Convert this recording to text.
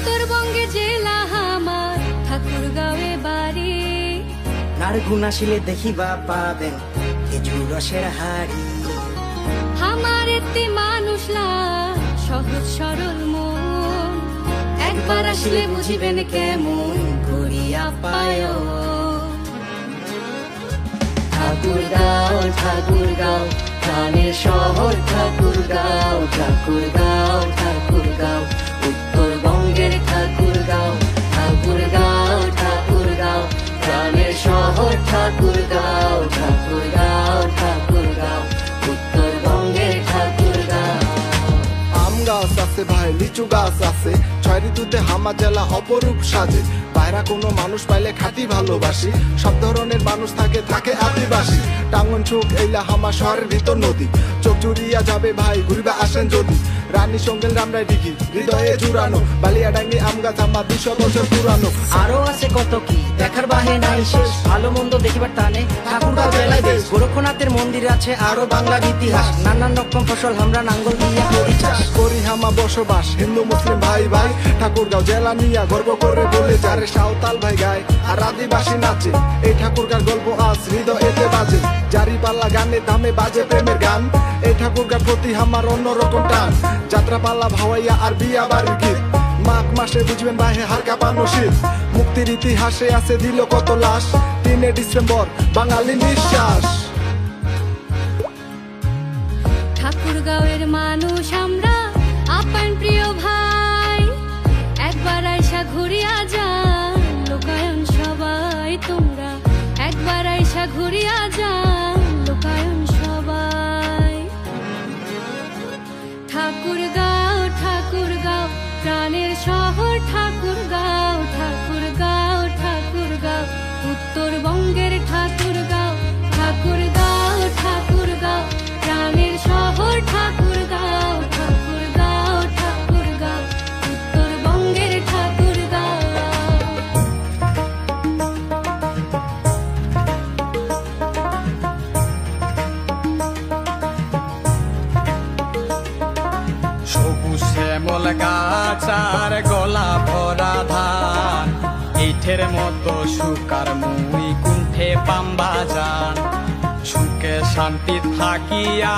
উত্তরবঙ্গে জেলা আমার ঠাকুরগাঁওয়ে বাড়ি। নারগুনাশিলে দেখিবা পাবেন খেজুর রসের হাড়ি। আমার এতে মানুষলা সহজ সরল মন, একবার আসলে বুঝিবেন কেমন করিয়া পায়। ঠাকুরগাঁও ঠাকুরগাঁও প্রাণের শহর ঠাকুরগাঁও, ঠাকুরগাঁও ঠাকুরগাঁও উত্তরবঙ্গের ঠাকুরগাঁও। ঠাকুরগাঁও ঠাকুরগাঁও প্রাণের শহর ঠাকুরগাঁও, ঠাকুরগাঁও ঠাকুরগাঁও উত্তরবঙ্গের ঠাকুরগাঁও। আম গাছ আছে ভাই, লিচু গাছ আছে, ছয় ঋতুতে হামা জেলা অপরূপ সাজে। বাইরা কোনো মানুষ পাইলে খাঁটি ভালোবাসি, সব ধরনের মানুষ থাকে থাকে আদিবাসী। টাঙ্গন চোখ এইলা হামা শহরের ভিতর নদী, চোখ জুড়িয়া যাবে ভাই ঘুরিবা আসেন যদি। রানী সঙ্গেল রামরাই দিঘি হৃদয়ে জুড়ানো, বালিয়াডাঙ্গি আম গাছ আমার 200 বছর পুরানো। আরো আছে কত কি দেখার বাহে নাই শেষ, ভালো মন্দ দেখিবার টানে ঠাকুরগাঁও জেলায় দেশ। গোরক্ষনাথের মন্দির আছে আরো বাংলার ইতিহাস, নানান রকম ফসল আমরা নাঙ্গল দিয়া করি চাষ। করি হামা বসবাস হিন্দু মুসলিম ভাই ভাই, ঠাকুরগাঁও জেলা নিয়া গর্ব করে বলে যারে সাঁওতাল ভাই গায় আর আদিবাসী নাচে। এই ঠাকুরগাঁর গল্প আজ হৃদয়েতে বাজে, জারি পাল্লা গানে দামে বাজে প্রেমের গান। এই ঠাকুরগাঁর প্রতি আমার অন্যরকম টান, যাত্রা পাল্লা ভাওয়াইয়া আর বিয়া বাড়ির গীত। মাঘ মাসে বুঝবেন ভাই হার কাঁপানো শীত, মুক্তির ইতিহাসে আছে দিল কত লাশ। 3 ডিসেম্বর বাঙালি নিঃশ্বাস। ঠাকুরগাঁওয়ের মানুষ আমরা আপন প্রিয় ভাই, একবার আইসা ঘুরিয়া যান লোকায়ন সবাই। তোমরা একবার আইসা ঘুরিয়া যান লোকায়ন সবাই। ঠাকুরগাঁও ঠাকুরগাঁও প্রাণের শহর ঠাকুরগাঁও, ঠাকুরগাঁও ঠাকুরগাঁও উত্তরবঙ্গের ঠাকুরগাঁও। ঠাকুরগাঁও ঠাকুরগাঁও প্রাণের শহর ঠাকুরগাঁও, ঠাকুরগাঁও ঠাকুরগাঁও উত্তরবঙ্গের ঠাকুরগাঁও। সবুজ শ্যামল গাছ আর গলা ভরা ধান, ইটের মতো সুকার মুই কুণ্ঠে পাম্বা যান। সুখে শান্তি থাকিয়া